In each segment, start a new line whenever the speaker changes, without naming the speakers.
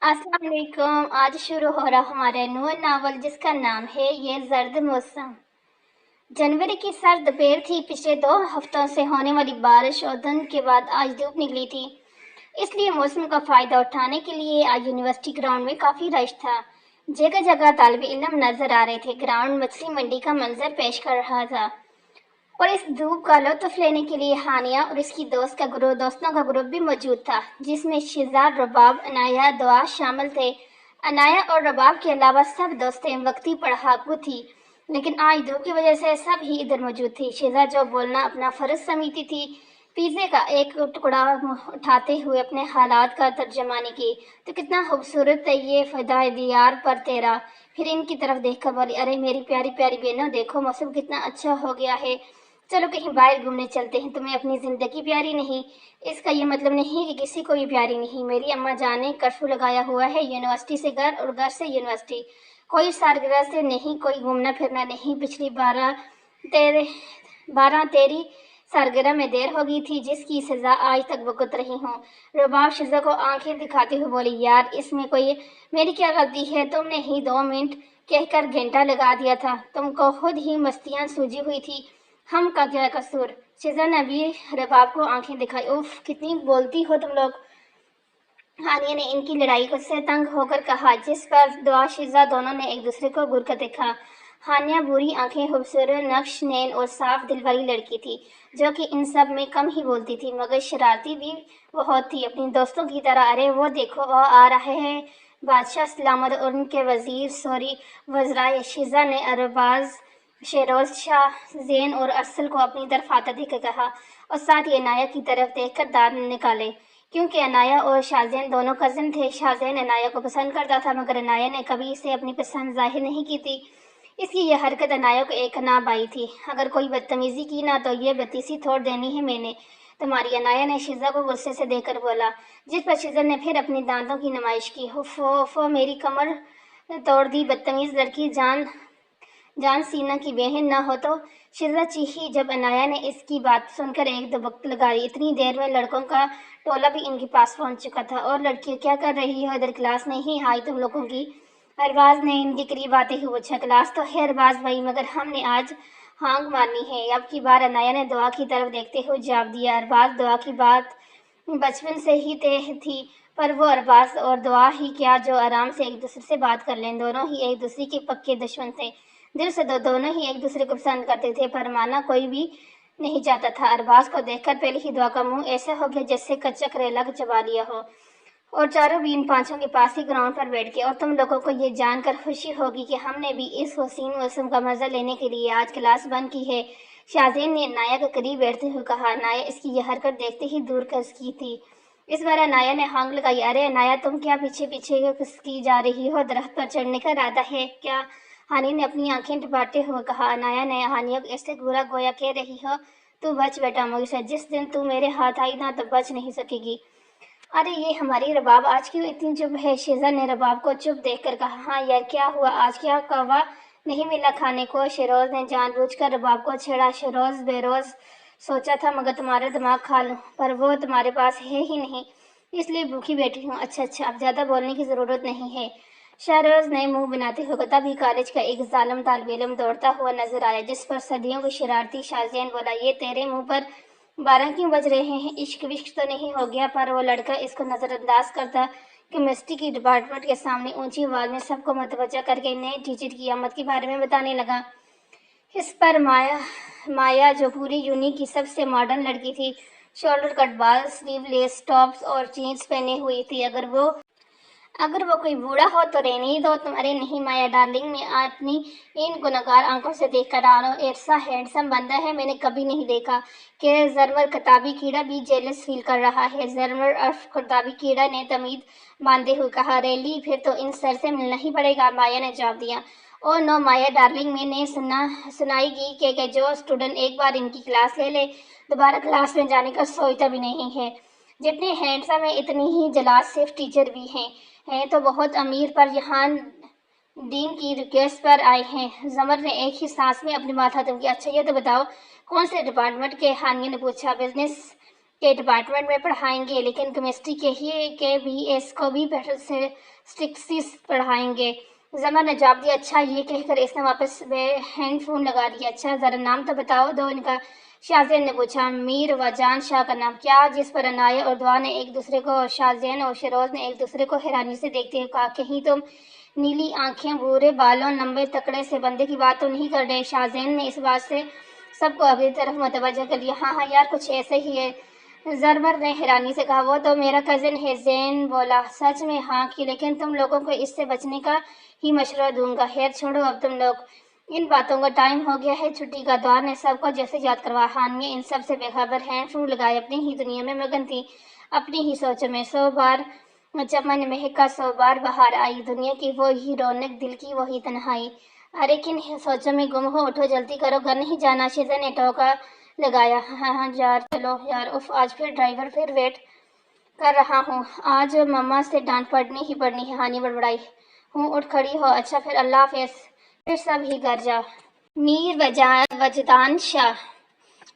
अस्सलाम वालेकुम। आज शुरू हो रहा हमारा नया नावल जिसका नाम है ये जर्द मौसम। जनवरी की सर्द दोपहर थी। पिछले 2 हफ्तों से होने वाली बारिश और धुंध के बाद आज धूप निकली थी, इसलिए मौसम का फायदा उठाने के लिए आज यूनिवर्सिटी ग्राउंड में काफी रश था। जगह जगह तालिबे इल्म नजर आ रहे थे। ग्राउंड मछली मंडी का मंजर पेश कर रहा था और इस धूप का लुत्फ लेने के लिए हानिया और इसकी दोस्तों का ग्रुप भी मौजूद था, जिसमें शिजा, रबाब, अनाया, दुआ शामिल थे। अनाया और रबाब के अलावा सब दोस्तें वक्ती पढ़ाकू थी, लेकिन आज धूप की वजह से सब ही इधर मौजूद थी। शिजा जो बोलना अपना फर्ज समझती थी, पिज़्ज़े का एक टुकड़ा उठाते हुए अपने हालात का तर्जमानी की। तो कितना खूबसूरत है ये फ़िदाए दियार पर तेरा। फिर इनकी तरफ देखकर बोली, अरे मेरी प्यारी प्यारी बहनों, देखो मौसम कितना अच्छा हो गया है, चलो कहीं बाहर घूमने चलते हैं। तुम्हें अपनी ज़िंदगी प्यारी नहीं? इसका ये मतलब नहीं कि किसी को भी प्यारी नहीं। मेरी अम्मा जान ने कर्फ्यू लगाया हुआ है, यूनिवर्सिटी से घर और घर से यूनिवर्सिटी। कोई सालगिरह से नहीं, कोई घूमना फिरना नहीं। पिछली 12 तेरी सालगिरह में देर हो गई थी, जिसकी सज़ा आज तक भुगत रही हूँ। रबाब शिजा को आंखें दिखाते हुए बोली, यार इसमें कोई मेरी क्या गलती है? तुमने ही 2 मिनट कहकर घंटा लगा दिया था। तुमको खुद ही मस्तियाँ सूझी हुई थी, हम का क्या कसूर? शिजा ने भी रबाब को आंखें दिखाई। उफ, कितनी बोलती हो तुम लोग। हानिया ने इनकी लड़ाई को से तंग होकर कहा, जिस पर दुआ शिजा दोनों ने एक दूसरे को घूर कर देखा। हानिया बुरी आंखें, खूबसूरत नक्श नैन और साफ दिल वाली लड़की थी, जो कि इन सब में कम ही बोलती थी, मगर शरारती भी बहुत थी, अपनी दोस्तों की तरह। अरे वो देखो, वो आ रहे हैं बादशाह सलामत और उनके वजीर सॉरी वज़राए। शिजा ने अरबाज, शेरोज शाह, जैन और अरसल को अपनी तरफ आता देकर कहा और साथ ही अनाया की तरफ देखकर दांत निकाले, क्योंकि अनाया और शाहजैन दोनों कज़न थे। शाहजैन अनाया को पसंद करता था, मगर अनाया ने कभी इसे अपनी पसंद जाहिर नहीं की थी, इसलिए यह हरकत अनाया को एक नाप आई थी। अगर कोई बदतमीजी की ना, तो ये बत्तीसी तोड़ देनी है मैंने तुम्हारी। अनाया ने शिजा को गुस्से से देखकर बोला, जिस पर शिजा ने फिर अपनी दांतों की नुमाइश की। हुफ़ो, मेरी कमर तोड़ दी बदतमीज लड़की। जान सीना की बहन न हो तो? शिजा चीखी जब अनाया ने इसकी बात सुनकर एक दबक लगाई। इतनी देर में लड़कों का टोला भी इनके पास पहुंच चुका था। और लड़कियां क्या कर रही हो इधर? क्लास नहीं आई तुम लोगों की? अरबाज ने इनके करीब आते हुए पूछा। क्लास तो है अरबाज भाई, मगर हमने आज हांग मारनी है। अब की बार अनाया ने दुआ की तरफ देखते हुए जवाब दिया। अरबाज दुआ की बात बचपन से ही तय थी, पर वो अरबाज और दुआ ही क्या जो आराम से एक दूसरे से बात कर लें। दोनों ही एक दूसरे के पक्के दुश्मन थे। दिल से दोनों ही एक दूसरे को पसंद करते थे, पर माना कोई भी नहीं चाहता था। अरबाज को देखकर पहले ही दुआ का मुंह ऐसा हो गया जैसे कच्चा करेला चबा लिया हो। और चारों भी इन पांचों के पास ही ग्राउंड पर बैठ गए। और तुम लोगों को ये जानकर खुशी होगी कि हमने भी इस हसीन मौसम का मजा लेने के लिए आज क्लास बंद की है। शाहजैन ने नाया के करीब बैठते हुए कहा। नाया इसकी यह हरकत देखते ही दूर कर की थी। इस बार अनाया ने हांग लगाई। अरे अनाया, तुम क्या पीछे पीछे की जा रही हो? दरख्त पर चढ़ने का इरादा है क्या? हानी ने अपनी आंखें टिपाते हुए कहा। अनाया ने हानिया को ऐसे घूरा गोया कह रही हो, तू बच बेटा मुझसे, जिस दिन तू मेरे हाथ आई ना तो बच नहीं सकेगी। अरे ये हमारी रबाब आज क्यों इतनी चुप है? शिजा ने रबाब को चुप देखकर कहा। हाँ यार, क्या हुआ? आज क्या कौवा नहीं मिला खाने को? शेरोज ने जानबूझकर रबाब को छेड़ा। शेरोज बेरोज सोचा था मगर तुम्हारा दिमाग खा लूं, पर वो तुम्हारे पास है ही नहीं, इसलिए भूखी बैठी हूँ। अच्छा, अब ज्यादा बोलने की जरूरत नहीं है। शहरोज ने मुंह बनाते हुए कहा। तभी कॉलेज का एक जालिम तालिब इल्म दौड़ता हुआ नजर आया, जिस पर सदियों की शरारती शाहजैन बोला, ये तेरे मुंह पर 12 क्यों बज रहे हैं? इश्क विश्क तो नहीं हो गया? पर वो लड़का इसको नजरअंदाज करता केमिस्ट्री की डिपार्टमेंट के सामने ऊंची आवाज में सबको मतवजा करके नए टीचर की आमद के बारे में बताने लगा। इस पर माया जो पूरी यूनी की सबसे मॉडर्न लड़की थी, शोल्डर कट बाल, स्लीवलेस टॉप्स और जीन्स पहने हुई थी। अगर वो कोई बूढ़ा हो तो रहने ही दो तुम। अरे नहीं माया डार्लिंग, मैं अपनी इन गुनहगार आंखों से देख कर आ रहा हूँ। ऐसा हैंडसम बंदा है मैंने कभी नहीं देखा कि जरमर किताबी कीड़ा भी जेलस फील कर रहा है। जरमर अर्फ किताबी कीड़ा ने तमीद बांधते हुए कहा। रेली, फिर तो इन सर से मिलना ही पड़ेगा, माया ने जवाब दिया। ओ नो माया डार्लिंग, मैंने सुनाई कि जो स्टूडेंट एक बार इनकी क्लास ले ले, दोबारा क्लास में जाने का सोचता भी नहीं है। जितने हैंडसम है इतनी ही जलासिफ टीचर भी हैं तो बहुत अमीर, पर यहाँ डीन की रिक्वेस्ट पर आए हैं। जमर ने एक ही सांस में अपनी माथा दबकी। अच्छा ये तो बताओ कौन से डिपार्टमेंट के? हानिया ने पूछा। बिजनेस के डिपार्टमेंट में पढ़ाएंगे, लेकिन केमिस्ट्री के BS को भी स्टिक्सिस पढ़ाएंगे। जमर ने जवाब दिया, अच्छा। ये कहकर इसने वापस हैंड फोन लगा दिया। अच्छा, ज़रा नाम तो बताओ दो इनका। शाहजैन ने पूछा। मीर व जान शाह का नाम। क्या? जिस पर अनाया और दुआ ने एक दूसरे को और शाहजैन और शरोज ने एक दूसरे को हैरानी से देखते हुए कहा, कहीं तुम नीली आंखें, भूरे बालों, लंबे तकड़े से बंदे की बात तो नहीं कर रहे? शाहजैन ने इस बात से सबको अगली तरफ मुतवज्जह कर लिया। हाँ हाँ यार, कुछ ऐसे ही है। जरबर ने हैरानी से कहा, वो तो मेरा कज़न है। जैन बोला। सच में? हाँ की, लेकिन तुम लोगों को इससे बचने का ही मशवरा दूंगा। खैर छोड़ो अब तुम लोग, इन बातों का टाइम हो गया है छुट्टी का। द्वार ने सबको जैसे याद करवा। हानिया इन सब से बेखबर हैंड फोन लगाए अपनी ही दुनिया में मगन थी, अपनी ही सोचों में। 100 बार चमन महका, 100 बार बाहर आई। दुनिया की वो ही रौनक, दिल की वही तन्हाई। अरे किन सोचों में गुम हो, उठो जल्दी करो, घर नहीं जाना? शीजा ने टोका लगाया। हाँ हाँ यार, चलो यार। उफ, आज फिर ड्राइवर फिर वेट कर रहा हूँ। आज मम्मा से डांट पड़नी ही पड़नी है। हानि बड़बड़ाई। हूँ, उठ खड़ी हो। अच्छा फिर अल्लाह हाफिज। फिर सब ही घर जा। मीर वजदान शाह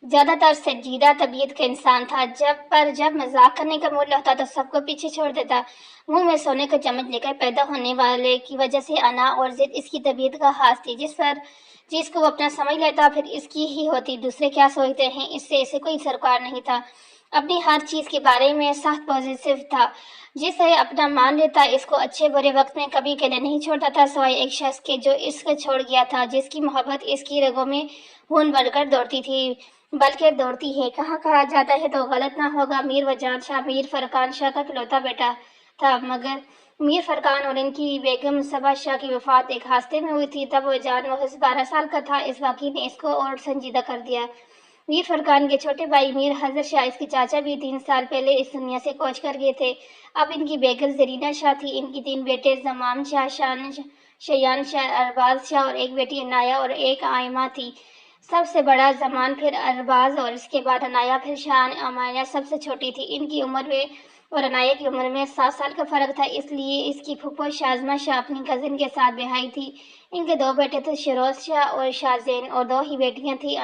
ज्यादातर संजीदा तबीयत का इंसान था। जब मजाक करने का मूड होता तो सबको पीछे छोड़ देता। मुंह में सोने का चम्मच लेकर पैदा होने वाले की वजह से अना और जिद इसकी तबीयत का खास थी। जिसको वो अपना समझ लेता फिर इसकी ही होती। दूसरे क्या सोचते हैं इससे इसे कोई सरकार नहीं था। अपनी हर चीज के बारे में सख्त पॉजिटिव था। जिसे अपना मान लेता, इसको अच्छे बुरे वक्त में कभी अकेले नहीं छोड़ता था, सिवाय एक शख्स के जो इसको छोड़ गया था, जिसकी मोहब्बत इसकी रगों में खून बनकर दौड़ती थी, बल्कि दौड़ती है। कहाँ कहा जाता है तो गलत ना होगा, मीर वजान शाह मीर फरकान शाह का इकलौता बेटा था। मगर मीर फरकान और इनकी बेगम सबा शाह की वफात एक हादसे में हुई थी। तब वजान महज 12 साल का था। इस वाक़ये ने इसको और संजीदा कर दिया। मीर फरकान के छोटे भाई मीर हजर शाह, इसके चाचा, भी 3 साल पहले इस दुनिया से कूच कर गए थे। अब इनकी बेगम जरीना शाह थी। इनकी 3 बेटे जमाम शाह, शयान शाह, अरबाज शाह और एक बेटी अनाया और एक आयमा थी। सबसे बड़ा जमान, फिर अरबाज और इसके बाद अनाया, फिर शान। अमाया सबसे छोटी थी। इनकी उम्र में और अनाया की उम्र में 7 साल का फर्क था, इसलिए इसकी फुप्पो शाजमा शाह अपनी कजिन के साथ ब्याही थी। इनके 2 बेटे थे, शरोज शाह और शाहजैन, और 2 ही बेटियां थी,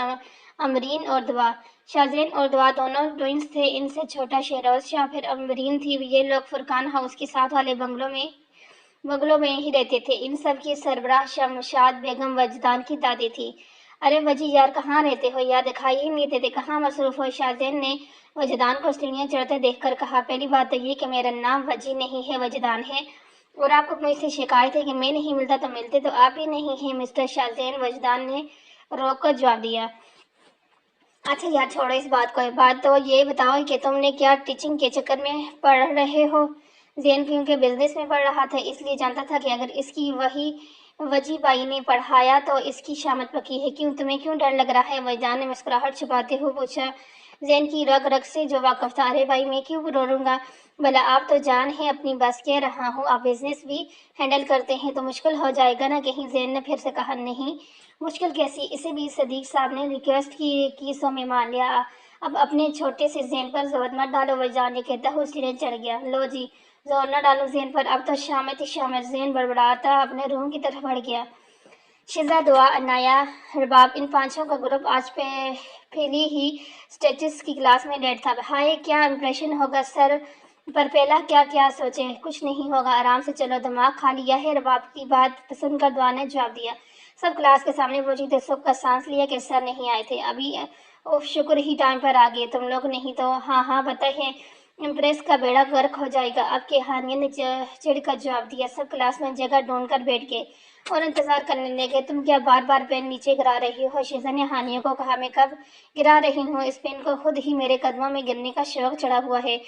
अमरीन और दुआ। शाहजैन और दुआ दोनों ट्विंस थे। इनसे छोटा शहरोज शाह फिर अमरीन थी। ये लोग फुरकान हाउस के साथ वाले बंगलों में ही रहते थे। इन सब की सरबराह शमशाद बेगम वजदान की दादी थी। अरे वजी यार, कहाँ रहते हो यार? दिखाई ही नहीं देते, कहाँ मसरूफ हो? शाहजैन ने वजदान को सीढ़ियाँ चढ़ते देखकर कहा, पहली बात तो ये कि मेरा नाम वजी नहीं है, वजदान है। और आपको मुझसे शिकायत है कि मैं नहीं मिलता, तो मिलते तो आप ही नहीं हैं मिस्टर शाहजैन, वजदान ने रोक कर जवाब दिया। अच्छा यार छोड़ो इस बात को। बात तो ये बताओ कि तुमने क्या टीचिंग के चक्कर में पढ़ रहे हो? जैन क्योंकि बिजनेस में पढ़ रहा था, इसलिए जानता था कि अगर इसकी वही वजी बाई ने पढ़ाया तो इसकी शामत पकी है। क्यों, तुम्हें क्यों डर लग रहा है? वजदान ने मुस्कुराहट छुपाते हुए पूछा। जैन की रग रग से जो वाकफ था। अरे भाई, मैं क्यों रोऊंगा? भला आप तो जान है अपनी, बस कह रहा हूँ। आप बिजनेस भी हैंडल करते हैं तो मुश्किल हो जाएगा ना कहीं? जैन ने फिर से कहा। नहीं, मुश्किल कैसी? इसे भी सदीक साहब ने रिक्वेस्ट की सो में मान लिया। अब अपने छोटे से जैन पर जोर मत डालो, वजदान ने कहता हुआ सीढ़ियाँ चढ़ गया। लो जी, जोर न डालो जैन पर, अब तो शामत ही शामत। जैन बड़बड़ाता अपने रूम की तरफ बढ़ गया। शिजा, दुआ, अनाया, रबाब, इन 5 का ग्रुप आज पहली ही स्टेटिस की क्लास में लेट था। हाय, क्या इम्प्रेशन होगा सर? पर पहला क्या क्या सोचे? कुछ नहीं होगा, आराम से चलो, दिमाग खा लिया है? रबाब की बात पसंद कर दुआ ने जवाब दिया। सब क्लास के सामने पहुंची तो सुख का सांस लिया कि सर नहीं आए थे अभी। ओह शुक्र ही टाइम पर आ गए तुम लोग, नहीं तो हाँ हाँ पता है इम्प्रेस का बेड़ा गर्क हो जाएगा। अब के हानिया ने चिढ़ कर जवाब दिया। सब क्लास में जगह ढूंढ कर बैठ गए और इंतजार करने लगे। तुम क्या बार बार पेन नीचे गिरा रही हो? शीजा ने हानिया को कहा। मैं कब गिरा रही हूँ? इस पेन को खुद ही मेरे कदमों में गिरने का शौक चढ़ा हुआ है।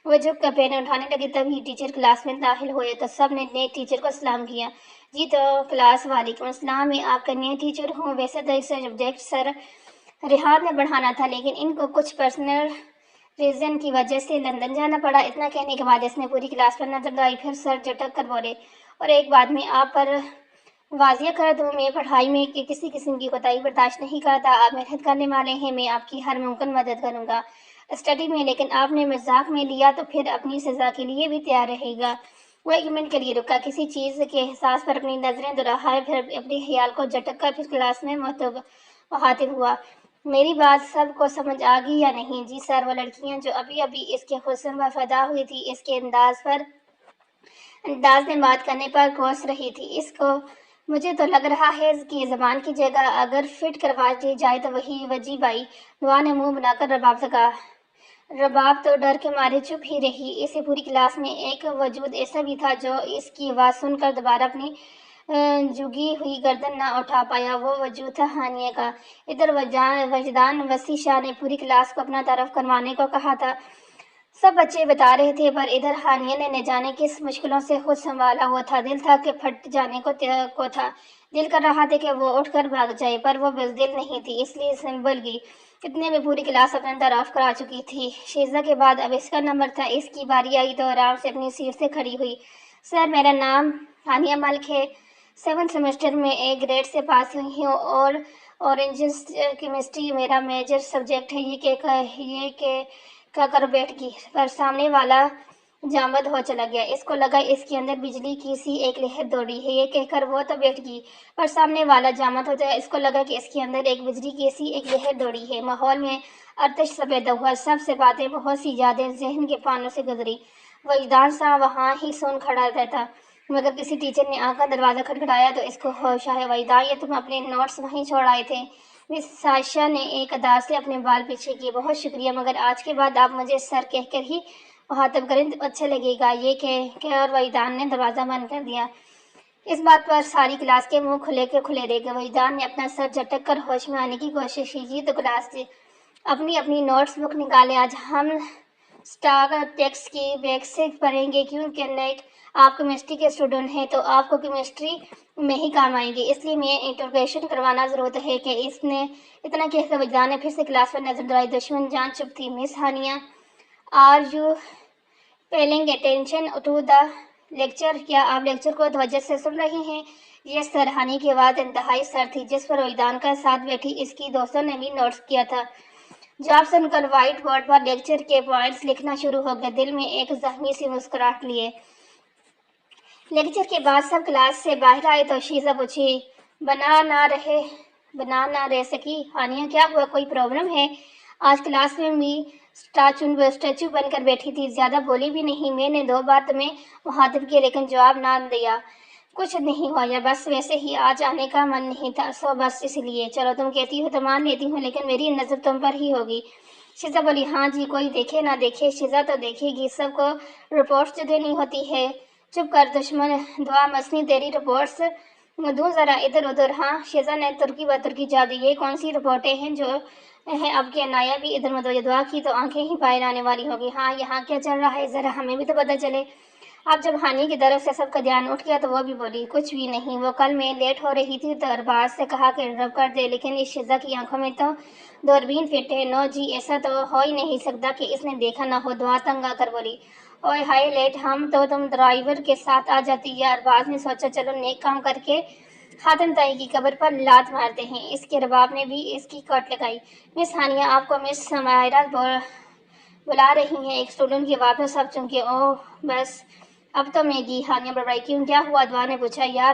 वह झुक कर पेन उठाने लगी, तभी टीचर क्लास में दाखिल हुए तो सब ने नए टीचर को सलाम किया। जी तो क्लास, वालेकुम अस्सलाम, मैं आपका नया टीचर हूँ। वैसे तो इस सब्जेक्ट सर रिहाद ने बढ़ाना था, लेकिन इनको कुछ पर्सनल रीजन की वजह से लंदन जाना पड़ा। इतना कहने के बाद इसने पूरी क्लास पर नजर दौड़ाई, फिर सर झटक कर बोले, और एक बात मैं आप पर वाजिया कर दूँ, मैं पढ़ाई में किसी किस्म की कोताही बर्दाश्त नहीं करता। आप मेहनत करने वाले हैं, मैं आपकी हर मुमकिन मदद करूँगा स्टडी में, लेकिन आपने मजाक में लिया तो फिर अपनी सजा के लिए भी तैयार रहेगा। वो 1 मिनट के लिए रुका, किसी चीज़ के एहसास पर अपनी नजरें दोहराए, फिर अपने ख्याल को झटक कर फिर क्लास में मुखातिब हुआ। میری بات سب کو سمجھ آ گئی یا نہیں؟ جی سر، وہ لڑکیاں جو ابھی ابھی اس کے حسن پر فدا ہوئی تھی، اس کے انداز میں بات کرنے پر کوس رہی تھی اس کو، مجھے تو لگ رہا ہے کہ زبان کی جگہ اگر فٹ کروا دی جائے تو وہی وجیب آئی۔ دعا نے منہ بنا کر رباب سے کہا۔ رباب تو ڈر کے مارے چپ ہی رہی۔ اسے پوری کلاس میں ایک وجود ایسا بھی تھا جو اس کی آواز سن کر دوبارہ اپنی جھکی ہوئی گردن نہ اٹھا پایا۔ وہ وجود تھا ہانیہ کا۔ ادھر وجدان وسیع شاہ نے پوری کلاس کو اپنا تعارف کروانے کو کہا تھا، سب بچے بتا رہے تھے، پر ادھر ہانیہ نے نہ جانے کس مشکلوں سے خود سنبھالا ہوا تھا۔ دل تھا کہ پھٹ جانے کو تھا، دل کر رہا تھا کہ وہ اٹھ کر بھاگ جائے، پر وہ بزدل نہیں تھی، اس لیے سنبھل گئی۔ اتنے میں پوری کلاس اپنا تعارف کرا چکی تھی۔ شیزہ کے بعد اب اس کا نمبر تھا۔ اس کی باری آئی تو آرام سے اپنی سیٹ سے کھڑی ہوئی۔ سر، میرا نام ہانیہ ملک ہے، 7 سیمسٹر میں اے گریڈ سے پاس ہوئی ہوں اور آرگینک کیمسٹری میرا میجر سبجیکٹ ہے۔ یہ کہہ کر بیٹھ گئی، پر سامنے والا جامد ہو چلا گیا۔ اس کو لگا اس کے اندر بجلی کی سی ایک لہر دوڑی ہے۔ یہ کہہ کر وہ تو بیٹھ گئی، پر سامنے والا جامد ہو گیا۔ اس کو لگا کہ اس کے اندر ایک بجلی کی سی ایک لہر دوڑی ہے۔ ماحول میں آتش سا پیدا ہوا، سب سے باتیں بہت سی یادیں ذہن کے پانوں سے گزری۔ وجدان سا وہاں ہی سون کھڑا رہتا، مگر کسی ٹیچر نے آ کر دروازہ کھٹکھٹایا تو اس کو ہوش آیا۔ وجدان، یہ تم اپنے نوٹس وہیں چھوڑ آئے تھے؟ مس ساشا نے ایک ادا سے اپنے بال پیچھے کیے۔ بہت شکریہ، مگر آج کے بعد آپ مجھے سر کہہ کر ہی مخاطب کریں تو اچھا لگے گا۔ یہ کہہ کے اور وجدان نے دروازہ بند کر دیا۔ اس بات پر ساری کلاس کے منہ کھلے کے کھلے رہ گئے۔ وجدان نے اپنا سر جھٹک کر ہوش میں آنے کی کوشش کی۔ جی تو کلاس اپنی نوٹس بک نکالیں، آج ہم اسٹاک ٹیکسٹ کی بیک سے پڑھیں گے، کیونکہ نیٹ آپ کیمسٹری کے اسٹوڈنٹ ہیں تو آپ کو کیمسٹری میں ہی کام آئیں گے، اس لیے میں انٹروگیشن کروانا ضرورت ہے کہ اس نے اتنا کہہ کر وجدان نے پھر سے کلاس پر نظر دوڑائی۔ دشمن جان چپ تھی۔ Miss Hania, are you paying attention to the lecture? کیا آپ لیکچر کو توجہ سے سن رہی ہیں؟ یس سر۔ ہانیہ کی آواز انتہائی سرد تھی، جس پر وجدان کا ساتھ بیٹھی اس کی دوستوں نے بھی نوٹس کیا تھا۔ جواب سن کر وائٹ بورڈ پر لیکچر کے پوائنٹس لکھنا شروع ہو گئے، دل میں ایک زخمی سی مسکراہٹ لیے۔ لیکچر کے بعد سب کلاس سے باہر آئے تو شیزہ پوچھی، بنا نہ رہ سکی؟ ہانیہ، کیا ہوا، کوئی پرابلم ہے؟ آج کلاس میں بھی اسٹیچو بن کر بیٹھی تھی، زیادہ بولی بھی نہیں۔ میں نے 2 بار تمہیں مخاطب کیا لیکن جواب نہ دیا۔ کچھ نہیں ہوا، یا بس ویسے ہی آج آنے کا من نہیں تھا، سو بس اس لیے۔ چلو تم کہتی ہو تو مان لیتی ہوں، لیکن میری نظر تم پر ہی ہوگی۔ شیزہ بولی، ہاں جی، کوئی دیکھے نہ دیکھے، شیزہ تو دیکھے گی، سب کو رپورٹس جو دینی ہوتی ہے۔ چپ کر دشمن، دعا مسنی تیری رپورٹس دوں ذرا ادھر ادھر؟ ہاں، شیزہ نے ترکی بہ ترکی جواب دی، یہ کون سی رپورٹیں ہیں جو ہیں؟ اب کہ عنایہ بھی ادھر متوجہ، دعا کی تو آنکھیں ہی باہر آنے والی ہوگی۔ ہاں، یہاں کیا چل رہا ہے، ذرا ہمیں بھی تو پتہ چلے۔ اب جب ہانیہ کی طرف سے سب کا دھیان اٹھ گیا تو وہ بھی بولی، کچھ بھی نہیں، وہ کل میں لیٹ ہو رہی تھی تو ارباز سے کہا کہ ڈراپ کر دے، لیکن اس شیزہ کی آنکھوں میں تو دوربین فٹ ہے۔ نو جی، ایسا تو ہو ہی نہیں سکتا کہ اس نے دیکھا نہ ہو۔ دعا تنگ آ کر بولی، اوئے ہائے لیٹ ہم تو تم ڈرائیور کے ساتھ آ جاتی۔ یا ارباز نے سوچا چلو نیک کام کر کے خاتون تائی کی قبر پر لات مارتے ہیں۔ اس کے رباب نے بھی اس کی کوٹ لگائی، مس ہانیہ، آپ کو مس سمائرہ بلا رہی ہیں۔ ایک اسٹوڈنٹ کی آواز میں سب چونکے۔ اوہ بس اب تو میں گی، ہانیہ بڑبڑائی۔ کیوں، کیا ہوا؟ دعا نے پوچھا، یار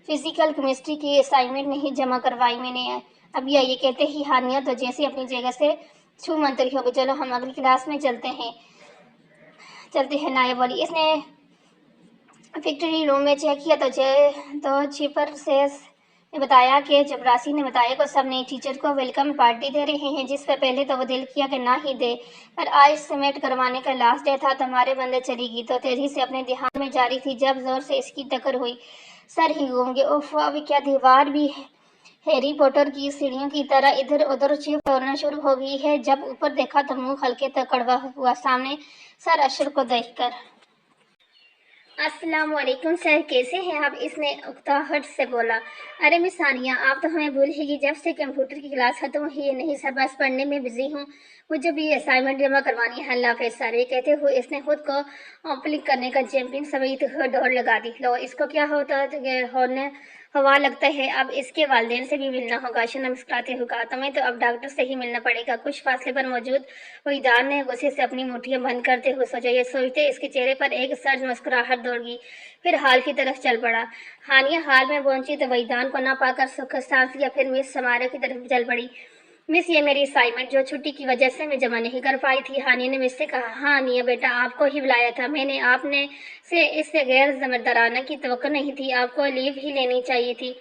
فزیکل کیمسٹری کی اسائنمنٹ نہیں جمع کروائی میں نے ابھی۔ یہ کہتے ہی ہانیہ تو جیسے اپنی جگہ سے چھو منتری ہو گئی۔ چلو ہم اگلی کلاس میں چلتے ہیں۔ نایہ بولی۔ اس نے فیکٹری روم میں چیک کیا تو چیپر سیس نے بتایا کہ چپراسی نے بتایا کہ سب نئے ٹیچر کو ویلکم پارٹی دے رہے ہیں، جس پر پہلے تو وہ دل کیا کہ نہ ہی دے، پر آج سبمٹ کروانے کا لاسٹ ڈے تھا۔ تمہارے بندے چلی گئی تو تیزی سے اپنے دھیان میں جاری تھی جب زور سے اس کی ٹکر ہوئی، سر ہی گھوم گیا۔ اوف، اب کیا دیوار بھی ہیری پوٹر کی سیڑھیوں کی طرح ادھر ادھر شفٹ ہونا شروع ہو گئی ہے۔ جب اوپر دیکھا تو منہ ہلکے تک کڑوا ہوا سامنے سر اشر کو دیکھ کر۔ السلام علیکم سر، کیسے ہیں آپ؟ اس نے اکتاہٹ سے بولا۔ ارے مس ہانیہ، آپ تو ہمیں بھول ہی گئی، جب سے کمپیوٹر کی کلاس ختم ہوئی ہے۔ نہیں سر، بس پڑھنے میں بزی ہوں، مجھے بھی اسائنمنٹ جمع کروانی ہے۔ اللہ حافظ سر۔ یہ کہتے ہوئے اس نے خود کو اوپلنگ کرنے کا چیمپئن سمجھتے ہوئے دوڑ لگا دی۔ لو، اس کو کیا ہوا لگتا ہے اب اس کے والدین سے بھی ملنا ہوگا؟ اشر نے مسکراتے ہوئے کہا، تمہیں تو اب ڈاکٹر سے ہی ملنا پڑے گا۔ کچھ فاصلے پر موجود وجدان نے غصے سے اپنی مٹھیاں بند کرتے ہوئے سوچا۔ یہ سوچتے اس کے چہرے پر ایک سرد مسکراہٹ دوڑ گئی، پھر ہال کی طرف چل پڑا۔ ہانیہ ہال میں پہنچی تو وجدان کو نہ پا کر سکھ سانس لیا، پھر مس سمائرہ کی طرف چل پڑی۔ मिस, ये मेरी असाइनमेंट जो छुट्टी की वजह से मैं जमा नहीं कर पाई थी। हानिया ने मुझसे कहा। हाँ हानिया बेटा, आपको ही बुलाया था मैंने। आपने से इससे गैर जिम्मेदाराना की तवक्को नहीं थी। आपको लीव ही लेनी चाहिए थी।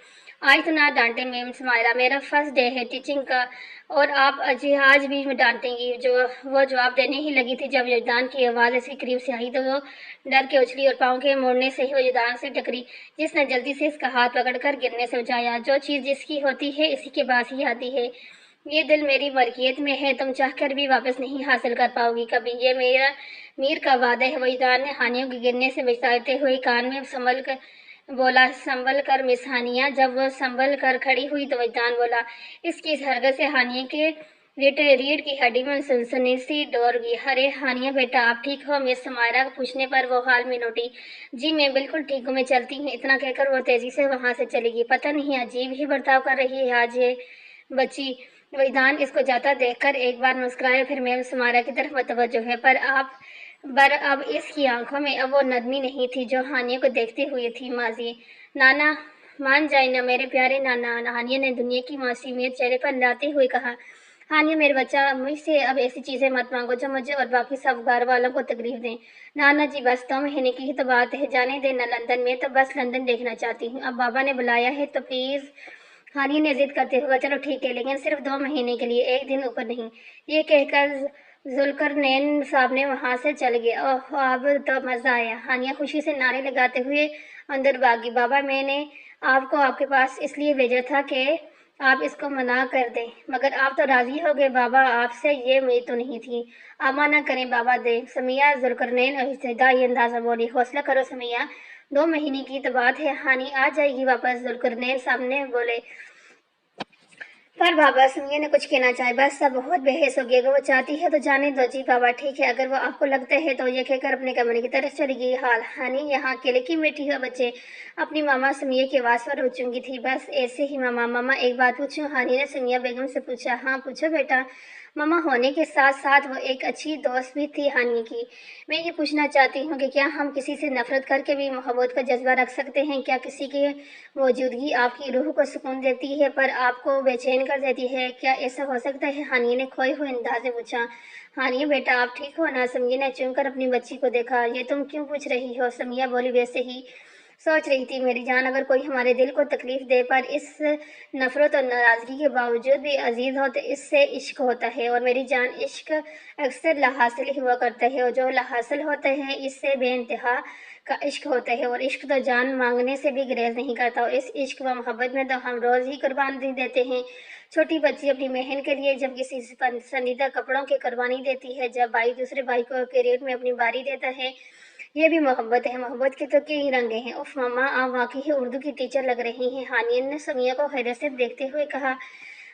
आज तो ना डांटे मैम समायरा, मेरा फर्स्ट डे है टीचिंग का और आप अजय आज भी मैं डांटेंगी। जो वो जवाब देने ही लगी थी जब युजदान की आवाज़ इसके करीब से आई तो वो डर के उछली और पाँव के मोड़ने से ही वो युजदान से टकरी, जिसने जल्दी से इसका हाथ पकड़कर गिरने से बचाया। जो चीज़ जिसकी होती है इसी के पास ही आती है। ये दिल मेरी मलकियत में है, तुम चाहकर भी वापस नहीं हासिल कर पाओगी कभी। ये मेरा मीर का वादा है। वहीदान ने हानिया के गिरने से बचाते हुए कान में संभल कर बोला। संभल कर मिस हानिया। जब वो संभल कर खड़ी हुई तो वहीदान बोला। इसकी इस हरकत से हानिया के रीढ़ की हड्डी में सनसनी सी दौड़ गई। अरे हानिया बेटा, आप ठीक हो? मिस समायरा के पूछने पर वो हाल में लौटी। जी मैं बिल्कुल ठीक हूँ, मैं चलती हूँ। इतना कहकर वो तेजी से वहां से चली गई। पता नहीं अजीब ही बर्ताव कर रही है आज ये बच्ची। वहीदान इसको जाता देखकर एक बार मुस्कुराए, फिर मैं समायरा की तरफ मुतवज्जो है। पर अब इसकी आंखों में अब वो नरमी नहीं थी जो हानिया को देखते हुए थी माजी। नाना मान जाए ना मेरे प्यारे नाना, हानिया ने दुनिया की मासूमियत चेहरे पर लाते हुए कहा। हानिया मेरे बच्चा, मुझसे अब ऐसी चीजें मत मांगो जो मुझे और बाकी सब घर वालों को तकलीफ दें। नाना जी बस 2 महीने की ही तो बात है, जाने देना लंदन में, तो बस लंदन देखना चाहती हूँ। अब बाबा ने बुलाया है तो प्लीज। हानिया ने जिद करते हुए चलो ठीक है, लेकिन सिर्फ 2 महीने के लिए, एक दिन ऊपर नहीं। ये कहकर जुल्करनैन साहब ने वहां से चल गए। ओह अब तो मजा आया। हानिया खुशी से नारे लगाते हुए अंदर भागी। बाबा मैंने आपको आपके पास इसलिए भेजा था कि आप इसको मना कर दें, मगर आप तो राजी हो गए। बाबा आपसे ये उम्मीद तो नहीं थी। आप मना करें बाबा दे। समिया जुल्करनैन इब्तदाई अंदाजा बोली। हौसला करो समिया, 2 महीने की तो बात है, हानि आ जाएगी वापस। जुल्करनैन सामने बोले। पर बाबा समिया ने कुछ कहना चाहे, बस सब बहुत बहस हो गई। अगर वो चाहती है तो जाने दो। जी बाबा ठीक है, अगर वो आपको लगता है तो। ये कहकर अपने कमरे की तरफ चली गई। हाल हानि यहाँ अकेले की बैठी हो बच्चे? अपनी मामा समिया की आवाज़ पर रुचूंगी थी। बस ऐसे ही मामा। मामा एक बात पूछूं? हानि ने समिया बेगम से पूछा। हाँ पूछो बेटा। मामा होने के साथ साथ वो एक अच्छी दोस्त भी थी हानि की। मैं ये पूछना चाहती हूँ कि क्या हम किसी से नफरत करके भी मोहब्बत का जज्बा रख सकते हैं? क्या किसी की मौजूदगी आपकी रूह को सुकून देती है पर आपको बेचैन कर देती है? क्या ऐसा हो सकता है? हानिया ने खोए हुए अंदाज में पूछा। हानिया बेटा आप ठीक हो ना? समिया ने चूम कर अपनी बच्ची को देखा। ये तुम क्यों पूछ रही हो? समिया बोली। वैसे ही सोच रही थी मेरी जान, अगर कोई हमारे दिल को तकलीफ दे पर इस नफरत और नाराजगी के बावजूद भी अजीज हो तो इससे इश्क होता है। और मेरी जान इश्क अक्सर लाहासिल ही हुआ करता है, और जो लाहासिल होता है इससे बेइंतहा का इश्क होता है। और इश्क तो जान मांगने से भी गुरेज नहीं करता। और इस इश्क व मोहब्बत में तो हम रोज ही कुर्बानी देते हैं। छोटी बच्ची अपनी बहन के लिए जब किसी पसंदीदा कपड़ों की कुर्बानी देती है, जब भाई दूसरे भाई को करियर में अपनी बारी देता है, ये भी मोहब्बत है। मोहब्बत के तो कई रंग हैं। उफ मामा आप वाकई ही उर्दू की टीचर लग रही हैं। हानिया ने समिया को हैरत से देखते हुए कहा।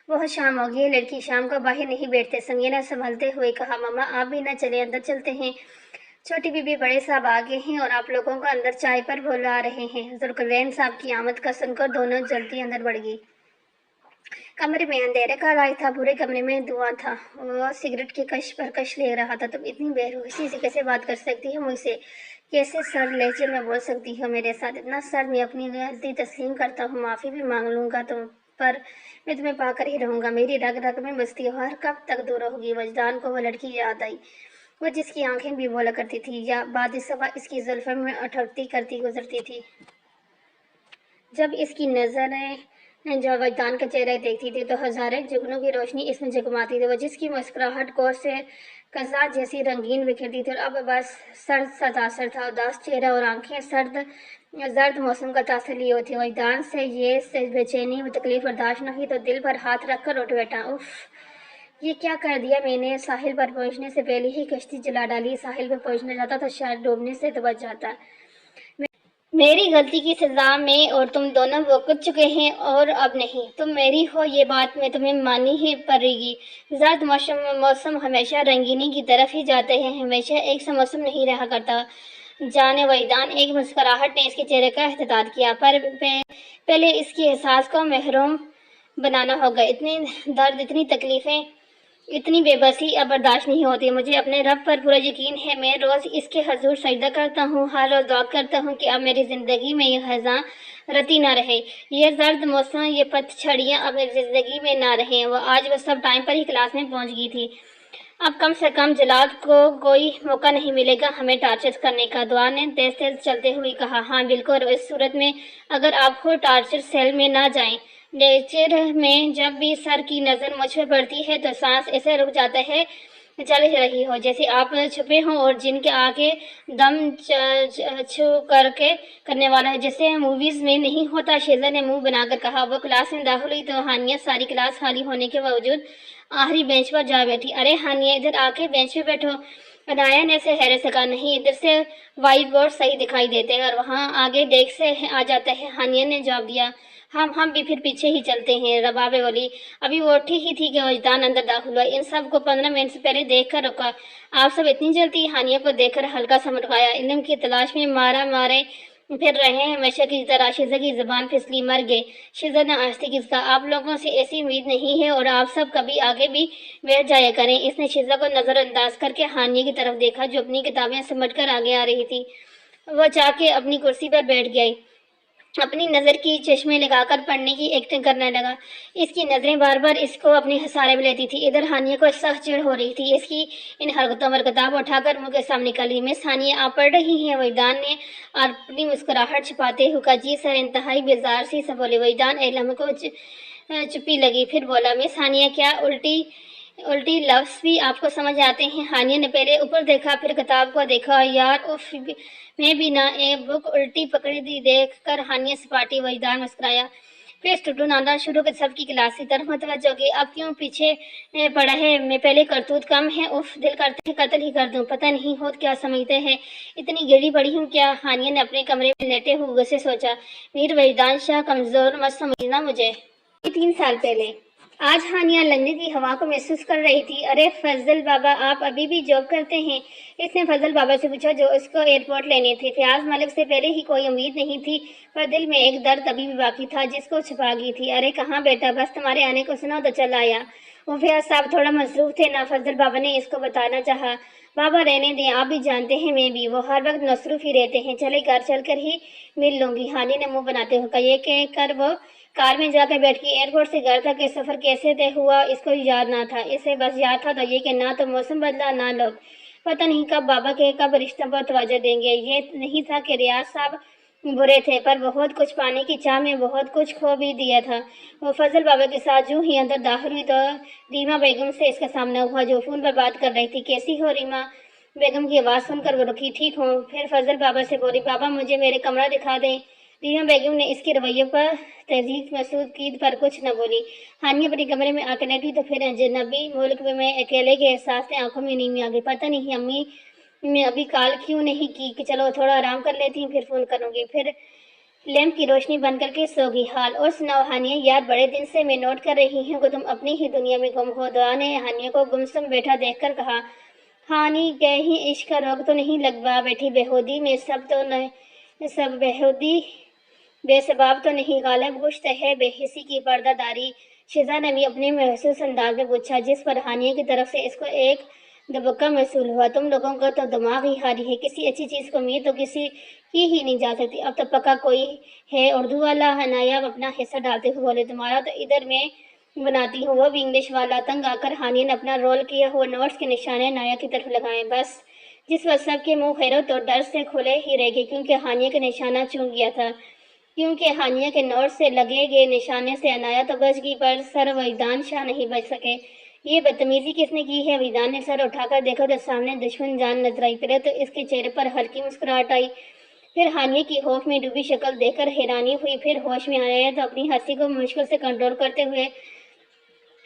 बहुत शाम हो गई है, लड़की शाम को बाहर नहीं बैठते। समिया ने संभलते हुए कहा। मामा आप भी ना चले, अंदर चलते हैं। छोटी बीबी बड़े साहब आ गए हैं और आप लोगों को अंदर चाय पर बुला रहे हैं। जुल्करनैन साहब की आमद का सुनकर दोनों जल्दी अंदर बढ़ गई। कमरे में अंधेरे का राज था। पूरे कमरे में धुआं था। वो सिगरेट की कश पर कश ले रहा था। तुम इतनी बेरुखी से कैसे बात कर सकती हो मुझसे? कैसे सर लहजे में बोल सकती हो मेरे साथ? इतना सर, मैं अपनी गलती तस्लीम करता हूँ, माफ़ी भी मांग लूँगा तुम पर मैं तुम्हें पाकर ही रहूँगा। मेरी रग रग में बसती हो, हर कब तक दूर होगी? वजदान को वो लड़की याद आई, वो जिसकी आंखें भी बोला करती थी, या बाद सुबह इसकी जुल्फों में अठकती करती गुजरती थी। जब इसकी नजरें जो वजदान का चेहरा देखती थी तो हजारों जुगनों की रोशनी इसमें जगमाती थी। वो जिसकी मुस्कुराहट को से कज़ा जैसी रंगीन बिखरती थी। और अब बस सर्द सा तासर था, उदास चेहरा और आंखें जर्द मौसम का तासर लिए थी। वजदान से ये बेचैनी व तकलीफ बर्दाश्त न हुई तो दिल पर हाथ रखकर उठ बैठा। उफ ये क्या कर दिया मैंने? साहिल पर पहुंचने से पहले ही कश्ती जला डाली। साहिल पर पहुंचना जाता तो शायद डूबने से तो बच जाता। मेरी गलती की सजा में और तुम दोनों भुगत चुके हैं और अब नहीं। तुम मेरी हो ये बात में तुम्हें माननी ही पड़ेगी। जर्द मौसम हमेशा रंगीनी की तरफ ही जाते हैं, हमेशा एक सा मौसम नहीं रहा करता। जाने वहीदान एक मुस्कुराहट ने इसके चेहरे का एहतजाज किया, पर पहले इसके एहसास को महरूम बनाना होगा। इतनी दर्द, इतनी तकलीफें اتنی بے بسی اب برداشت نہیں ہوتی. مجھے اپنے رب پر پورا یقین ہے. میں روز اس کے حضور سجدہ کرتا ہوں. ہر روز دعا کرتا ہوں کہ اب میری زندگی میں یہ خزاں رتی نہ رہے, یہ زرد موسم, یہ پتجھڑیاں اب میری زندگی میں نہ رہیں. آج وہ سب ٹائم پر ہی کلاس میں پہنچ گئی تھی. اب کم سے کم جلاد کو کوئی موقع نہیں ملے گا ہمیں ٹارچر کرنے کا. دعا نے تیز تیز چلتے ہوئے کہا. ہاں بالکل, اس صورت میں اگر آپ خود ٹارچر سیل میں نہ جائیں. لیکچر میں جب بھی سر کی نظر مجھ پہ پڑتی ہے تو سانس ایسے رک جاتا ہے چل رہی ہو جیسے آپ چھپے ہوں اور جن کے آگے دم چھو کر کے کرنے والا ہے, جیسے موویز میں نہیں ہوتا. شیزا نے منہ بنا کر کہا. وہ کلاس میں داخل ہوئی تو ہانیہ ساری کلاس خالی ہونے کے باوجود آخری بینچ پر جا بیٹھی. ارے ہانیہ ادھر آ کے بینچ پہ بیٹھو. عنایہ نے اسے حیرت سے کہا. نہیں, ادھر سے وائٹ بورڈ صحیح دکھائی دیتے ہیں اور وہاں آگے ڈیسک سے آ جاتا ہے. ہانیہ نے جواب دیا. ہم بھی پھر پیچھے ہی چلتے ہیں. ربابے بولی. ابھی وہ اٹھی ہی تھی کہ وجدان اندر داخل ہوا. ان سب کو 15 منٹ سے پہلے دیکھ کر رکا. آپ سب اتنی جلدی؟ ہانیہ کو دیکھ کر ہلکا سا مسکرایا. علم کی تلاش میں مارے پھر رہے ہیں ہمیشہ کی طرح. شیزا کی زبان پھسلی. مر گئے. شیزا نے آہستہ کہا. آپ لوگوں سے ایسی امید نہیں ہے اور آپ سب کبھی آگے بھی بیٹھ جایا کریں. اس نے شیزا کو نظر انداز کر کے ہانیہ کی طرف دیکھا جو اپنی کتابیں سمیٹ کر آگے آ رہی تھی. وہ چاہ کے اپنی کرسی پر بیٹھ گئی. اپنی نظر کی چشمے لگا کر پڑھنے کی ایکٹنگ کرنے لگا. اس کی نظریں بار بار اس کو اپنے سہارے میں لیتی تھی. ادھر ہانیہ کو سخت چڑ ہو رہی تھی اس کی ان حرکتوں پر. کتاب اٹھا کر منہ کے سامنے کر لی. مس ہانیہ آپ پڑھ رہی ہیں؟ وجدان نے اپنی مسکراہٹ چھپاتے ہوئے کہا. جی سر. انتہائی بیزار سی سے بولے. وجدان علم کو چپی لگی. پھر بولا. مس ہانیہ کیا الٹی لفظ بھی آپ کو سمجھ آتے ہیں؟ ہانیہ نے پہلے اوپر دیکھا پھر کتاب کو دیکھا. یار اف, میں بھی نہ ایک بک الٹی پکڑی دی. دیکھ کر ہانیہ سپاٹی. وجدان مسکرایا. پھر ٹٹو نادا شروع کر سب کی کلاس کی طرف متوجہ ہو گئی. اب کیوں پیچھے پڑا ہے؟ میں پہلے کرتوت کم ہے. اف, دل کرتے ہیں قتل ہی کر دوں. پتہ نہیں ہوت کیا سمجھتے ہیں. اتنی گڑی پڑی ہوں کیا؟ ہانیہ نے اپنے کمرے میں لیٹے ہوئے سے سوچا. میر وجدان شاہ, کمزور مت سمجھنا مجھے. 3 سال پہلے. آج ہانیہ لندن کی ہوا کو محسوس کر رہی تھی. ارے فضل بابا, آپ ابھی بھی جاب کرتے ہیں؟ اس نے فضل بابا سے پوچھا جو اس کو ایئرپورٹ لینے تھے. فیاض ملک سے پہلے ہی کوئی امید نہیں تھی پر دل میں ایک درد ابھی بھی باقی تھا جس کو چھپا گئی تھی. ارے کہاں بیٹا, بس تمہارے آنے کو سنا تو چل آیا. وہ فیاض صاحب تھوڑا مصروف تھے نا, فضل بابا نے اس کو بتانا چاہا. بابا رہنے دیں, آپ بھی جانتے ہیں میں بھی, وہ ہر وقت مصروف ہی رہتے ہیں. چلے گھر چل کر ہی مل لوں گی. ہانیہ نے منہ بناتے ہوئے کہا. یہ کہہ کر وہ کار میں جا کر بیٹھ گئی. ایئرپورٹ سے گھر تک کے سفر کیسے طے ہوا اس کو یاد نہ تھا. اسے بس یاد تھا تو یہ کہ نہ تو موسم بدلا نہ لوگ. پتہ نہیں کب بابا کے کب رشتوں پر توجہ دیں گے. یہ نہیں تھا کہ ریاض صاحب برے تھے پر بہت کچھ پانے کی چاہ میں بہت کچھ کھو بھی دیا تھا. وہ فضل بابا کے ساتھ جو ہی اندر داخل ہوئی تو ریما بیگم سے اس کا سامنا ہوا جو فون پر بات کر رہی تھی. کیسی ہو؟ ریما بیگم کی آواز سن کر وہ رکی. ٹھیک ہوں. پھر فضل بابا سے بولی. بابا مجھے میرے کمرہ دکھا دیں. ریما بیگم نے اس کے رویے پر تہذیب محسوس کی پر کچھ نہ بولی. ہانیہ اپنے کمرے میں آ کے لیٹی تو پھر اجنبی ملک میں اکیلے کے احساس سے آنکھوں میں نیند آ گئی. پتہ نہیں امی نے ابھی کال کیوں نہیں کی کہ چلو تھوڑا آرام کر لیتی ہوں پھر فون کروں گی. پھر لیمپ کی روشنی بند کر کے سو گئی. حال اور سناؤ ہانیہ؟ یار بڑے دن سے میں نوٹ کر رہی ہوں کہ تم اپنی ہی دنیا میں گم ہو. دعا نے ہانیہ کو گمسم بیٹھا دیکھ کر کہا. ہانی کہیں عشق کا روگ تو نہیں لگوا بیٹھی بےہودی میں؟ سب بےہودی بے سباب تو نہیں؟ غالب گشت ہے بے حسی کی پردہ داری. شیزا نے بھی اپنے محسوس انداز میں پوچھا جس پر ہانیہ کی طرف سے اس کو ایک دبکا محسوس ہوا. تم لوگوں کا تو دماغ ہی خالی ہے. کسی اچھی چیز کو امید تو کسی کی ہی نہیں جا سکتی. اب تو پکا کوئی ہے اردو والا. عنایہ اپنا حصہ ڈالتے ہوئے بولے. تمہارا تو ادھر میں بناتی ہوں, وہ بھی انگلش والا. تنگ آ کر ہانیہ نے اپنا رول کیا ہوا نوٹس کے نشانے عنایہ کی طرف لگائے. بس جس وقت سب کے منہ حیرت اور ڈر سے کھلے ہی رہ گئے کیونکہ ہانیہ کا نشانہ چونک گیا تھا. کیونکہ ہانیہ کے نوٹ سے لگے گئے نشانے سے عنایہ تو بچ گئی پر سر وجدان شاہ نہیں بچ سکے. یہ بدتمیزی کس نے کی ہے؟ وجدان نے سر اٹھا کر دیکھا تو سامنے دشمن جان نظر آئی. پہلے تو اس کے چہرے پر ہلکی مسکراہٹ آئی پھر ہانیہ کی خوف میں ڈوبی شکل دیکھ کر حیرانی ہوئی. پھر ہوش میں آیا تو اپنی ہنسی کو مشکل سے کنٹرول کرتے ہوئے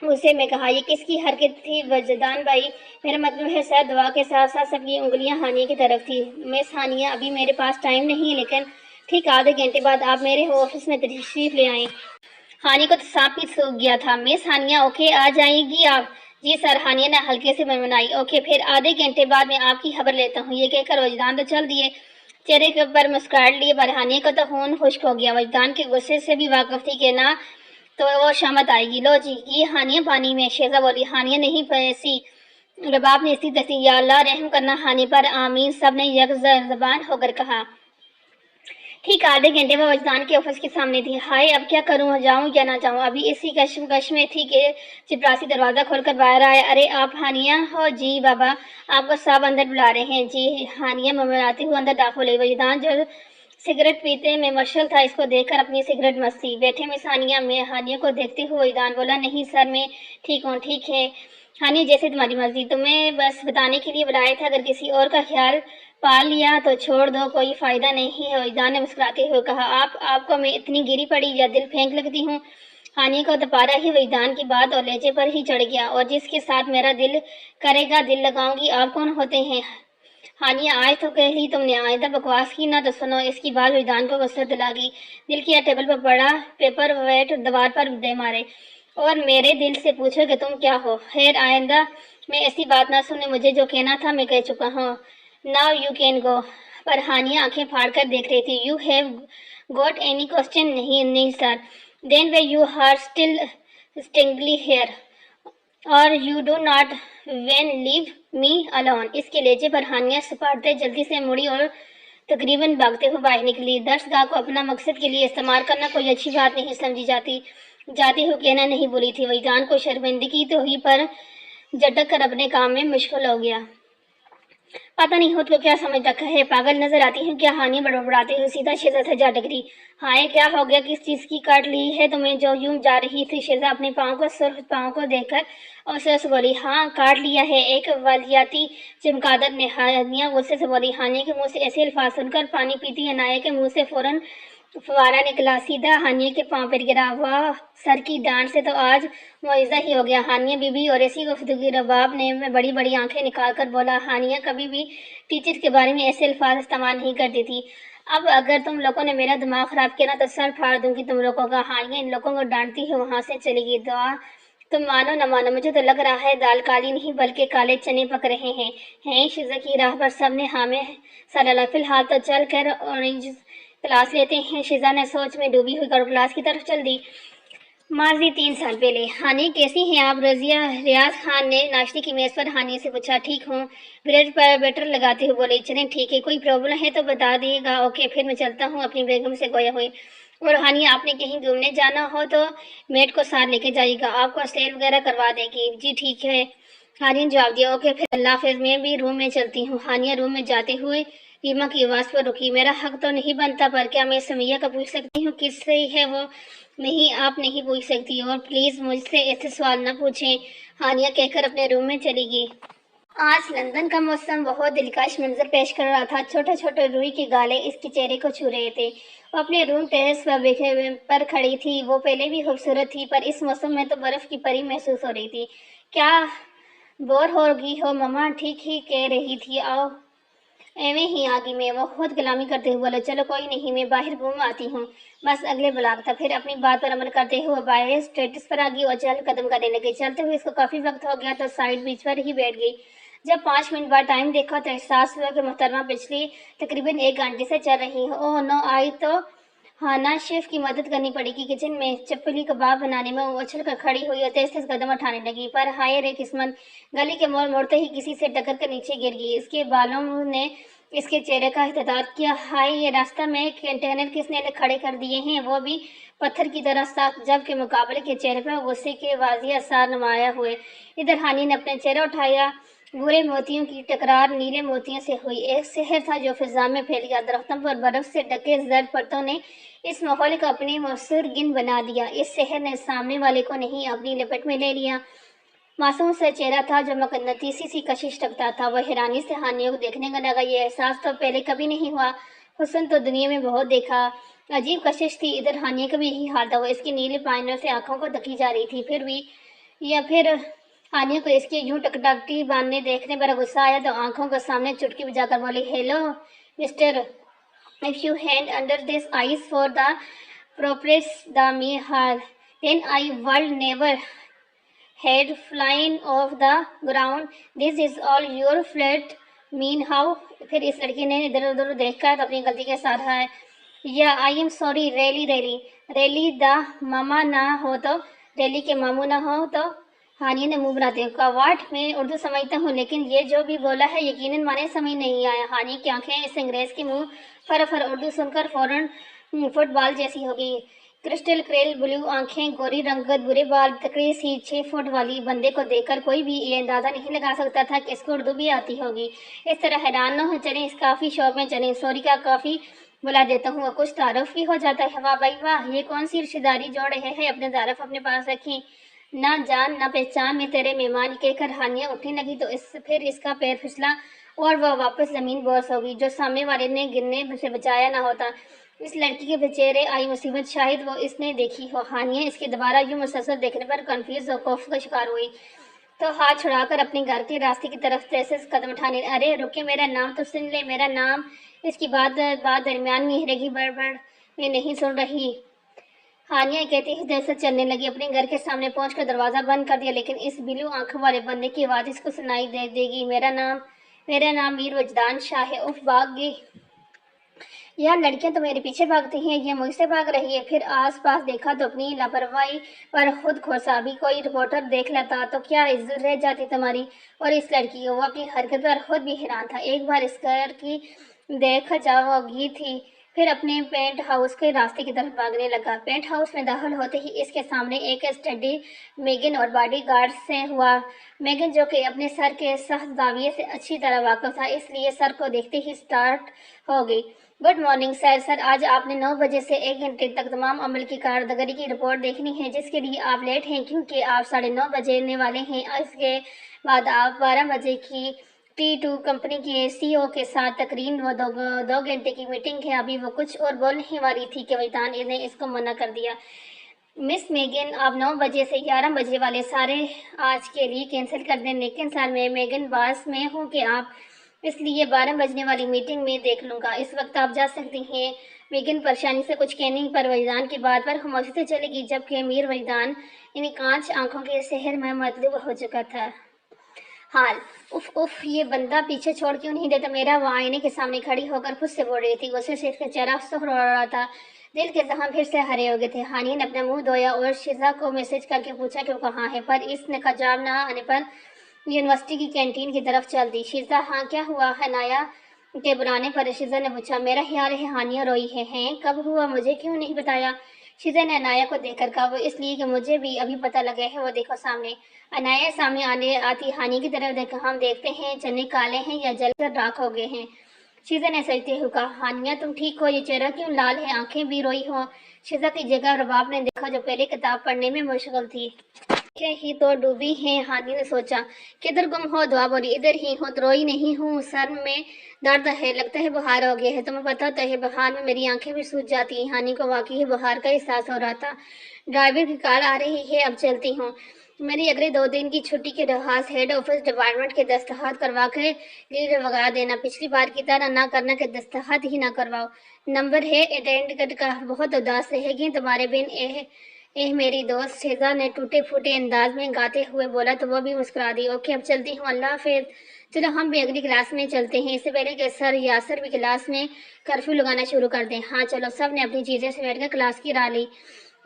اسے میں کہا. یہ کس کی حرکت تھی وجدان بھائی؟ میرا مطلب ہے سر. دعا کے ساتھ ساتھ سب کی انگلیاں ہانیہ کی طرف تھی. مس ہانیہ ابھی میرے پاس ٹائم نہیں ہے لیکن ٹھیک آدھے گھنٹے بعد آپ میرے آفس میں تشریف لے آئیں. ہانیہ کو تو سانپ ہی سونگھ گیا تھا. مس ہانیہ اوکے آ جائیں گی آپ؟ جی سر. ہانیہ نے ہلکے سے منمنائی. اوکے پھر آدھے گھنٹے بعد میں آپ کی خبر لیتا ہوں. یہ کہہ کر وجدان تو چل دیے. چہرے کے اوپر مسکراہٹ لیے پر ہانیہ کا تو خون خشک ہو گیا. وجدان کے غصے سے بھی واقف تھی کہ نہ تو وہ شامت آئے گی۔ لو جی یہ ہانیہ پانی میں، شہزہ بولی۔ ہانیہ نہیں پھنسی۔ رباب نے اسی دستی یا اللہ رحم کرنا ہانی پر، آمین، سب نے یک زبان ہو کر کہا۔ ٹھیک آدھے گھنٹے میں وجدان کے آفس کے سامنے تھی۔ ہائے اب کیا کروں، جاؤں یا نہ جاؤں؟ ابھی اسی کشمکش میں تھی کہ چپراسی دروازہ کھول کر باہر آیا۔ ارے آپ ہانیہ ہو؟ جی بابا، آپ کو صاحب اندر بلا رہے ہیں۔ جی۔ ہانیہ منمناتی ہوئی اندر داخل ہوئی۔ وجدان جو سگریٹ پیتے میں مشغول تھا اس کو دیکھ کر اپنی سگریٹ مستی۔ بیٹھے مس ہانیہ؟ میں ہانیہ کو دیکھتے ہوئے وجدان بولا۔ نہیں سر میں ٹھیک ہوں۔ ٹھیک ہے ہانیہ جیسے تمہاری مرضی، تمہیں بس بتانے کے لیے بلایا تھا، اگر کسی اور کا خیال پال لیا تو چھوڑ دو، کوئی فائدہ نہیں ہے۔ وجدان نے مسکراتے ہوئے کہا۔ آپ کو میں اتنی گری پڑی یا دل پھینک لگتی ہوں؟ ہانیہ کو دوبارہ ہی وجدان کی بات اور لہجے پر ہی چڑھ گیا۔ اور جس کے ساتھ میرا دل کرے گا دل لگاؤں گی۔ آپ کون ہوتے ہیں؟ ہانیہ آج تو کہہ لی تم نے، آئندہ بکواس کی نہ تو سنو۔ اس کی بات وجدان کو غصہ دلا گئی۔ دل کیا ٹیبل پر پڑا پیپر ویٹ دیوار پر دے مارے اور میرے دل سے پوچھو کہ تم کیا ہو۔ خیر آئندہ میں ایسی بات نہ سننے، مجھے جو کہنا تھا میں کہہ چکا ہوں۔ Now you can go۔ پر ہانیہ آنکھیں پھاڑ کر دیکھ رہی تھی۔ You have got any question؟ نہیں سر۔ Then why you are still standing here؟ اور you do not when leave me alone؟ اس کے لہجے پر ہانیہ سپاٹتے جلدی سے مڑی اور تقریباً بھاگتے ہوئے باہر نکلی۔ درس گاہ کو اپنا مقصد کے لیے استعمال کرنا کوئی اچھی بات نہیں سمجھی جاتی ہوئے کہنا نہیں بولی تھی۔ وجدان کو شرمندگی تو ہوئی پر جھٹک کر اپنے کام میں مشغول ہو گیا۔ پتہ نہیں خود کو کیا سمجھ رکھا ہے، پاگل نظر آتی ہے کیا؟ ہانیہ بڑبڑاتے ہوئے سیدھا شہزاد سے جا ٹکری۔ ہائے کیا ہو گیا، کس چیز کی کاٹ لی ہے تمہیں جو یوں جا رہی تھی؟ شہزاد اپنے پاؤں کو سرخ پاؤں کو دیکھ کر افسوس سے بولی۔ ہاں کاٹ لیا ہے، ایک والیاتی چمگادڑ نے۔ ہانیہ غصے سے بولی۔ ہانیہ کے منہ سے ایسے الفاظ سن کر پانی پیتی عنایہ کے منہ سے فوراً فوارہ نکلا، سیدھا ہانیہ کے پاؤں پر گرا۔ واہ، سر کی ڈانٹ سے تو آج معجزہ ہی ہو گیا۔ ہانیہ بی بی اور ایسی گفتگو؟ رباب نے بڑی بڑی آنکھیں نکال کر بولا۔ ہانیہ کبھی بھی ٹیچر کے بارے میں ایسے الفاظ استعمال نہیں کرتی تھی۔ اب اگر تم لوگوں نے میرا دماغ خراب کیا نا تو سر پھاڑ دوں گی تم لوگوں کا۔ ہانیہ ان لوگوں کو ڈانٹتی ہے وہاں سے چلی گئی۔ دعا تم مانو نہ مانو مجھے تو لگ رہا ہے دال کالی نہیں بلکہ کالے چنے پک رہے ہیں۔ شہزاد کی راہ پر سب نے ہاں میں سر ڈالا۔ فی الحال تو چل کر اورنج کلاس لیتے ہیں۔ شہزاد نے سوچ میں ڈوبی ہوئی کلاس کی طرف چل دی۔ ماضی 3 سال پہلے۔ ہانیہ کیسی ہیں آپ؟ رضیہ ریاض خان نے ناشتے کی میز پر ہانیہ سے پوچھا۔ ٹھیک ہوں، بریڈ پر بٹر لگاتے ہوئے بولے۔ چلیں ٹھیک ہے، کوئی پرابلم ہے تو بتا دیے گا۔ اوکے پھر میں چلتا ہوں، اپنی بیگم سے گویا ہوئی۔ اور ہانیہ آپ نے کہیں گھومنے جانا ہو تو میٹ کو ساتھ لے کے جائیے گا، آپ کو سیر وغیرہ کروا دے گی۔ جی ٹھیک ہے، ہانیہ نے جواب دیا۔ اوکے پھر اللہ حافظ، میں بھی روم میں چلتی ہوں۔ ہانیہ روم میں جاتے ہوئے ریما کی آواز پر رکی۔ میرا حق تو نہیں بنتا پر کیا میں سمیہ کا پوچھ سکتی ہوں کس سے ہے وہ؟ نہیں آپ نہیں پوچھ سکتی، اور پلیز مجھ سے ایسے سوال نہ پوچھیں، ہانیہ کہہ کر اپنے روم میں چلی گئی۔ آج لندن کا موسم بہت دلکش منظر پیش کر رہا تھا۔ چھوٹے چھوٹے روئی کے گالے اس کے چہرے کو چھو رہے تھے۔ وہ اپنے روم ٹیرس پر کھڑی تھی۔ وہ پہلے بھی خوبصورت تھی پر اس موسم میں تو برف کی پری محسوس ہو رہی تھی۔ کیا بور ہو گئی ہو مما؟ ٹھیک ہی کہہ رہی تھی، آؤ ایویں ہی آ گئی میں۔ وہ خود غلامی کرتے ہوئے بولا۔ چلو کوئی نہیں، میں باہر گھوم آتی ہوں، بس اگلے بلاک تھا۔ پھر اپنی بات پر عمل کرتے ہوئے باہر اسٹیٹس پر آ گئی اور چہل قدم کرنے لگی۔ چلتے ہوئے اس کو کافی وقت ہو گیا تو سائڈ بیچ پر ہی بیٹھ گئی۔ جب 5 منٹ بعد ٹائم دیکھا تو احساس ہوا کہ محترمہ پچھلی تقریباً 1 گھنٹے سے چل رہی ہے۔ اوہ نو، آئی تو ہانا شیف کی مدد کرنی پڑے گی۔ کچن میں چپلی کباب بنانے میں وہ اچھل کر کھڑی ہوئی اور تیز تیز قدم اٹھانے لگی، پر ہائے رے قسمت، گلی کے موڑ موڑتے ہی کسی سے ٹکر کر نیچے گر گئی۔ اس کے بالوں نے اس کے چہرے کا احتجاج کیا۔ ہائے، یہ راستہ میں کنٹینر کس نے کھڑے کر دیے ہیں، وہ بھی پتھر کی طرح سخت، جبکہ مقابلے کے چہرے پر غصے کے واضح آثار نمایاں ہوئے۔ ادھر ہانی نے اپنا چہرہ اٹھایا۔ بھورے موتیوں کی ٹکرار نیلے موتیوں سے ہوئی۔ ایک شہر تھا جو فضا میں پھیل گیا۔ درختوں پر برف سے ڈھکے زرد پرتوں نے اس ماحول کو اپنی مؤثر گن بنا دیا۔ اس شہر نے سامنے والے کو نہیں اپنی لپیٹ میں لے لیا۔ معصوم سا چہرہ تھا جو مقناطیسی سی کشش رکھتا تھا۔ وہ حیرانی سے ہانیہ کو دیکھنے کا لگا۔ یہ احساس تو پہلے کبھی نہیں ہوا۔ حسن تو دنیا میں بہت دیکھا، عجیب کشش تھی۔ ادھر ہانیہ کا بھی یہی حال تھا۔ وہ اس کی نیلے پائنوں سے آنکھوں کو ڈھکی جا رہی تھی۔ پھر ہانیہ کو اس کے یوں ٹکٹاکتی باندھنے دیکھنے پر غصہ آیا تو آنکھوں کو سامنے چٹکی بجا کر بولی۔ Hello mister, if you hand under these eyes for the purpose the me hard, then I will never head flying off the ground. This is all your flat mean how؟ پھر اس لڑکی نے ادھر ادھر دیکھ کر اپنی غلطی کا ساتھ या I am sorry, really really really द मामा ना हो तो, रेली के मामू ना हो तो। हानिया ने मुंह बनाते हुए कहा, वाट, मैं उर्दू समझता हूँ, लेकिन ये जो भी बोला है यकीनन माने समझ नहीं आया। हानिया की आंखें इस अंग्रेज के मुंह फर उर्दू सुनकर फौरन फुटबॉल जैसी हो गई। क्रिस्टल क्रेल ब्लू आंखें, गोरी रंगत, बुरे बाल, तकड़ी सी 6 फुट वाली बंदे को देखकर कोई भी ये अंदाजा नहीं लगा सकता था कि इसको उर्दू भी आती होगी। इस तरह हैरान न हो, चलें इस काफ़ी शॉप में चलें, सॉरी का काफ़ी बुला देता हूँ, कुछ तारुफ भी हो जाता है। वाह भाई वाह, ये कौन सी रिश्तेदारी जोड़ रहे हैं, अपने तारुफ अपने पास रखें, ना जान ना पहचान में तेरे मेहमान कहकर हानिया उठने लगी तो फिर इसका पैर फिसला और वह वापस जमीन बोस हो गई। जो सामने वाले ने गिरने से बचाया ना होता। इस लड़की के बेचेरे आई मुसीबत शायद वो इसने देखी हो। हानिया इसके दोबारा यूं मुसलसल देखने पर कन्फ्यूज और खौफ का शिकार हुई तो हाथ छुड़ाकर अपने घर के रास्ते की तरफ तेजी से कदम उठाने, अरे रुके, मेरा नाम तो सुन ले, मेरा नाम। इसकी बात बात दरमियान में रहेगी, बड़ मैं नहीं सुन रही। हानिया कहती ही जैसे चलने लगी, अपने घर के सामने पहुंचकर दरवाजा बंद कर दिया, लेकिन इस बिलू आंखों वाले बंदे की आवाज इसको सुनाई दे देगी, मेरा नाम मीर वजदान शाह है। उफ, भाग गई। यार, लड़कियां तो मेरे पीछे भागती हैं, ये मुझसे भाग रही है। फिर आस पास देखा तो अपनी लापरवाही पर खुद खोसा। अभी कोई रिपोर्टर देख लेता तो क्या इज्जत रह जाती तुम्हारी और इस लड़की को। वो अपनी हरकत पर खुद भी हैरान था। एक बार इस घर की देख जाओगी थी, फिर अपने पेंट हाउस के रास्ते की तरफ भागने लगा। पेंट हाउस में दाखिल होते ही इसके सामने एक स्टडी मेगन और बॉडी गार्ड से हुआ। मेगन, जो कि अपने सर के सख्त दाविये से अच्छी तरह वाकिफ था, इसलिए सर को देखते ही स्टार्ट हो गई। Good morning sir. सर, आज आपने 9 बजे से 1 घंटे तक तमाम अमल की कारदगिरी की रिपोर्ट देखनी है, जिसके लिए आप लेट हैं क्योंकि आप 9:30 बजने वाले हैं। इसके बाद आप 12 बजे की T2 कंपनी के CEO के साथ तकरीबन वो दो घंटे की मीटिंग है। अभी वो कुछ और बोलने वाली थी कि वैतान ने इसको मना कर दिया। मिस मेगन, आप 9 बजे से 11 बजे वाले सारे आज के लिए कैंसिल कर दें, लेकिन सर मैं मेगन बास में हूँ कि आप, इसलिए 12 बजने वाली मीटिंग में देख लूँगा। इस वक्त आप जा सकती हैं। मेगन परेशानी से कुछ कहने पर वजदान की बात पर खामोशी से चलेगी, जबकि मीर वजदान इन कांच आंखों के शहर में मतलूब हो चुका था। हाल, उफ उफ, ये बंदा पीछे छोड़ क्यों नहीं देता मेरा। वो आईने के सामने खड़ी होकर खुद से बोल रही थी, गुस्से से इसका चेहरा सुर्ख हो रहा था, दिल के जख्म फिर से हरे हो गए थे। हानिया ने अपना मुंह धोया और शिजा को मैसेज करके पूछा कि वो कहाँ है, पर इसने का जवाब ना आने पर यूनिवर्सिटी की कैंटीन की तरफ चल दी। शिजा, हाँ क्या हुआ। हनाया के बुलाने पर शिजा ने पूछा। मेरा ख्याल है हानिया रोई है। हैं, कब हुआ, मुझे क्यों नहीं बताया। शिजा ने अनाया को देखकर कहा, वो इसलिए कि मुझे भी अभी पता लगा है। वो देखो सामने। अनाया सामने आने आती हानि की तरफ देखा। हम देखते हैं चने काले हैं या जलकर राख हो गए हैं। शिजा ने सोचते हुए कहा, हानिया तुम ठीक हो, ये चेहरा क्यों लाल है, आंखें भी रोई हो। शिजा की जगह रबाब ने देखा, जो पहले किताब पढ़ने में मशगूल थी। ही तो डूबी है। हानि ने सोचा, किधर गुम हो। दुआ बोली, इधर ही हूँ, तो रोई नहीं हूँ, सर में दर्द है, लगता है बुखार हो गया है। तुम्हें पता तो है बुखार में मेरी आंखें भी सूज जाती हैं। हानि को वाकई बुखार का एहसास हो रहा था। ड्राइवर की कार आ रही है, अब चलती हूँ। मेरी अगले 2 दिन की छुट्टी की दरख्वास्त हेड ऑफिस डिपार्टमेंट के दस्तखत करवा के लीव लगा देना। पिछली बार की तरह ना करना कि दस्तखत ही ना करवाओ। नंबर है अटेंड का। बहुत उदास रहेगी तुम्हारे बिन। मेरी दोस्त शिजा ने टूटे फूटे अंदाज में गाते हुए बोला तो वो भी मुस्कुरा दी। ओके, अब चलती हूँ, अल्लाह हाफिज। चलो हम भी अगली क्लास में चलते हैं, इससे पहले कि सर यासर भी क्लास में कर्फ्यू लगाना शुरू कर दें। हाँ चलो। सब ने अपनी चीजें समेट कर क्लास की राह ली।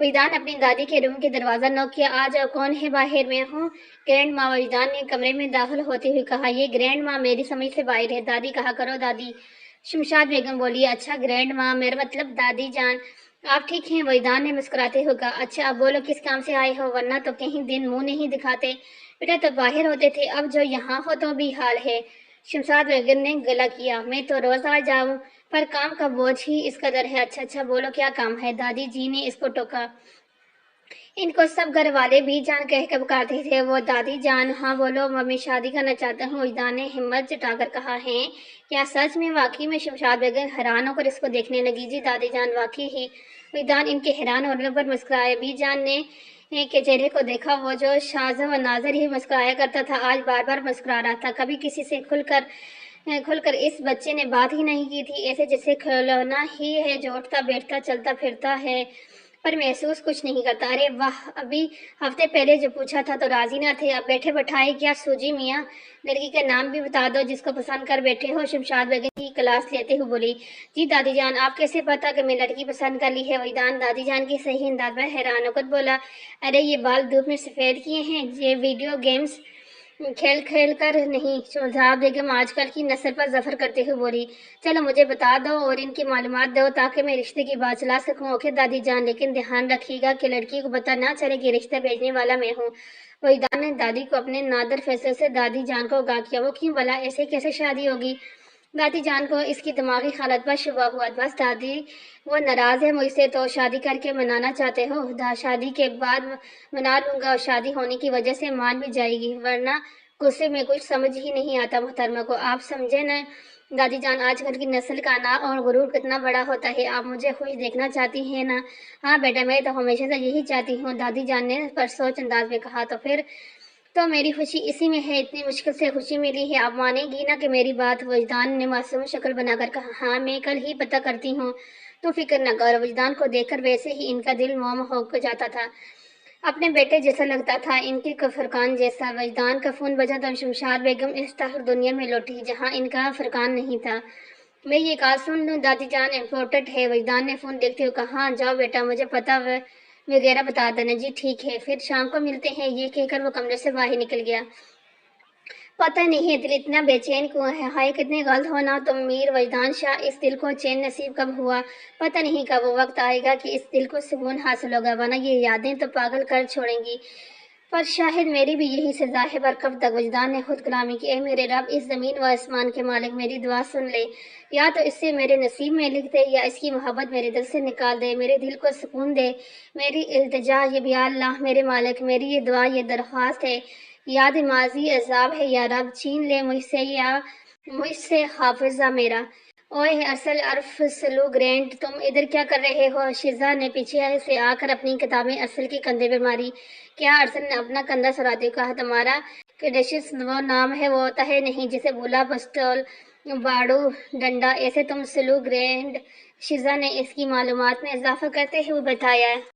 वजदान अपनी दादी के रूम के दरवाजा नॉक किया। आ जाओ, कौन है बाहर। मैं हूँ, ग्रैंड माँ। वजदान ने कमरे में दाखिल होते हुए कहा। ये ग्रैंड माँ मेरी समझ से बाहर है, दादी कहा करो दादी। शमशाद बेगम बोली, अच्छा ग्रैंड माँ, मेरा मतलब दादी जान। आप ठीक हैं, वजदान ने मुस्कुराते हुए कहा। अच्छा अब बोलो किस काम से आए हो, वरना तो कहीं दिन मुंह नहीं दिखाते। बेटा तो बाहर होते थे, अब जो यहाँ हो तो भी हाल है। शमशाद बेगम ने गला किया। मैं तो रोज आ जाऊं, पर काम का बोझ ही इस कदर है। अच्छा बोलो क्या काम है, दादी जी ने इसको टोका। इनको सब घर वाले भी जान कह कर पुकारते थे। वो दादी जान, हाँ बोलो, मम्मी शादी करना चाहता हूँ। वजदान ने हिम्मत जुटाकर कहा। है क्या सच में। वाकई में। शमशाद बेगम हैरान होकर इसको देखने लगी। जी दादी जान, वाकई ही। वजदान इनके हैरान होने पर मुस्कुराए। बी जान ने के चेहरे को देखा। वो जो शाज़ व नाज़र ही मुस्कुराया करता था, आज बार बार मुस्कुरा रहा था। कभी किसी से खुलकर इस बच्चे ने बात ही नहीं की थी। ऐसे जैसे खिलौना ही है जो उठता बैठता चलता फिरता है। پر محسوس کچھ نہیں کرتا۔ ارے واہ، ابھی ہفتے پہلے جو پوچھا تھا تو راضی نہ تھے، اب بیٹھے بٹھائے کیا سوجی میاں؟ لڑکی کا نام بھی بتا دو جس کو پسند کر بیٹھے ہو، شمشاد بیگم کی کلاس لیتے ہوئے بولی۔ جی دادی جان، آپ کیسے پتا کہ میں لڑکی پسند کر لی ہے؟ وجدان دادی جان کی صحیح انداز میں حیران ہو کر بولا۔ ارے یہ بال دھوپ میں سفید کیے ہیں، یہ ویڈیو گیمز کھیل کھیل کر نہیں۔ شمشاد بیگم آج کل کی نسل پر ظفر کرتے ہوئے بولی۔ چلو مجھے بتا دو اور ان کی معلومات دو تاکہ میں رشتے کی بات چلا سکوں۔ اوکے دادی جان، لیکن دھیان رکھیے گا کہ لڑکی کو پتہ نہ چلے کہ رشتہ بھیجنے والا میں ہوں۔ وجدان نے دادی کو اپنے نادر فیصلے سے دادی جان کو آگاہ کیا۔ وہ کیوں بھلا؟ ایسے کیسے شادی ہوگی؟ دادی جان کو اس کی دماغی حالت پر شبہ ہوا۔ بس دادی، وہ ناراض ہے مجھ سے تو شادی کر کے منانا چاہتے ہو؟ شادی کے بعد منا لوں گا اور شادی ہونے کی وجہ سے مان بھی جائے گی، ورنہ غصے میں کچھ سمجھ ہی نہیں آتا محترمہ کو۔ آپ سمجھے نا دادی جان، آج کل کی نسل کا نا اور غرور کتنا بڑا ہوتا ہے۔ آپ مجھے خوش دیکھنا چاہتی ہیں نا؟ ہاں بیٹا، میں تو ہمیشہ سے یہی چاہتی ہوں، دادی جان نے پرسوچ انداز میں کہا۔ تو پھر تو میری خوشی اسی میں ہے، اتنی مشکل سے خوشی ملی ہے، آپ مانیں گی نا کہ میری بات؟ وجدان نے معصوم شکل بنا کر کہا۔ ہاں میں کل ہی پتہ کرتی ہوں، تو فکر نہ کرو۔ وجدان کو دیکھ کر ویسے ہی ان کا دل موم ہو جاتا تھا، اپنے بیٹے جیسا لگتا تھا، ان کے فرقان جیسا۔ وجدان کا فون بجا تو شمشاد بیگم اس طرح دنیا میں لوٹی جہاں ان کا فرقان نہیں تھا۔ میں یہ کال سن لوں دادی جان؟ امپورٹنٹ ہے، وجدان نے فون دیکھتے ہوئے کہا۔ ہاں جاؤ بیٹا، مجھے پتہ وغیرہ بتا دینا۔ جی ٹھیک ہے، پھر شام کو ملتے ہیں، یہ کہہ کر وہ کمرے سے باہر نکل گیا۔ پتہ نہیں دل اتنا بے چین کیوں ہے، ہائے کتنے غلط ہونا تم میر وجدان شاہ، اس دل کو چین نصیب کب ہوا؟ پتہ نہیں کب وہ وقت آئے گا کہ اس دل کو سکون حاصل ہوگا، ورنہ یہ یادیں تو پاگل کر چھوڑیں گی۔ پر شاید میری بھی یہی سزا ہے، پر کب تک؟ وجدان نے خود کلامی کی۔ اے میرے رب، اس زمین و آسمان کے مالک، میری دعا سن لے، یا تو اس سے میرے نصیب میں لکھ دے یا اس کی محبت میرے دل سے نکال دے، میرے دل کو سکون دے۔ میری التجا یہ بھی اللہ میرے مالک، میری یہ دعا یہ درخواست ہے، یاد ماضی عذاب ہے یا رب، چھین لے مجھ سے یا مجھ سے حافظہ میرا۔ اوئے ارسل عرف سلو گرینٹ، تم ادھر کیا کر رہے ہو؟ شیزا نے پیچھے سے آ کر اپنی کتابیں ارسل کے کندھے پہ ماری۔ کیا؟ ارسل نے اپنا کندھا سراتے ہوئے کہا۔ تمہارا کیڈیشس وہ نام ہے، وہ ہوتا ہے نہیں جسے بولا پسٹول باڑو ڈنڈا، ایسے تم سلو گرینڈ؟ شیزا نے اس کی معلومات میں اضافہ کرتے ہوئے بتایا۔